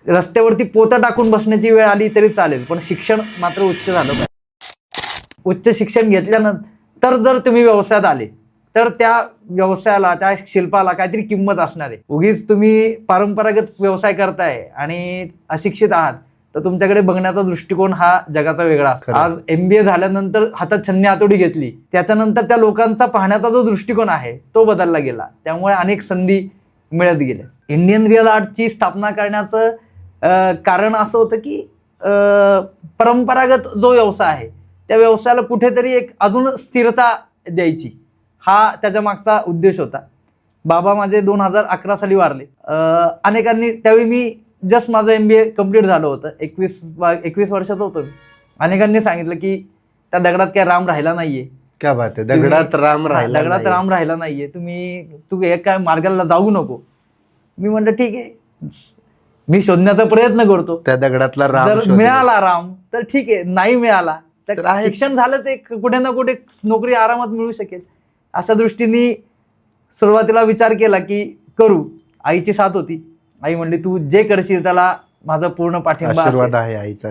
रस्त्यावरती पोतं टाकून बसण्याची वेळ आली तरी चालेल, पण शिक्षण मात्र उच्च झालं पाहिजे. उच्च शिक्षण घेतल्यानंतर जर तुम्ही व्यवसायात आले तर त्या व्यवसायाला, त्या शिल्पाला काहीतरी किंमत असणार आहे. उगीच तुम्ही परंपरागत व्यवसाय करताय आणि अशिक्षित आहात तर तुमच्याकडे बघण्याचा दृष्टिकोन हा जगाचा वेगळा असतो. आज MBA झाल्यानंतर हातात छन्नी हातोडी घेतली, त्याच्यानंतर त्या लोकांचा पाहण्याचा जो दृष्टिकोन आहे तो बदलला गेला. त्यामुळे अनेक संधी मिळत गेल्या. इंडियन रिअल आर्टची स्थापना करण्याचं कारण असं होतं की परंपरागत जो व्यवसाय आहे त्या व्यवसायाला कुठेतरी एक अजून स्थिरता द्यायची, हा त्याच्या मागचा उद्देश होता. बाबा माझे 2011 साली वारले. अनेकांनी त्यावेळी मी जस्ट माझं MBA कम्प्लीट झालं होतं, 21 वर्षाचं होतं मी. अनेकांनी सांगितलं की त्या दगडात काय राम राहिला नाहीये. क्या बात आहे, दगडात राम राहिला दगडात नाही. राम राहिला नाहीये, तू एक काय मार्गाला जाऊ नको. मी म्हटलं ठीक आहे, मी शोधण्याचा प्रयत्न करतो. त्या दगडातला राम जर शोधला. मिळाला राम तर ठीक आहे, नाही मिळाला तर तर आहेच. शिक्षण झालंच, एक कुठे ना कुठे नोकरी आरामात मिळू शकेल. अशा दृष्टीने सुरुवातीला विचार केला की करू. आईची साथ होती. आई म्हणली तू जे करशील त्याला माझा पूर्ण पाठिंबा आशीर्वाद असेल. आहे आईचा.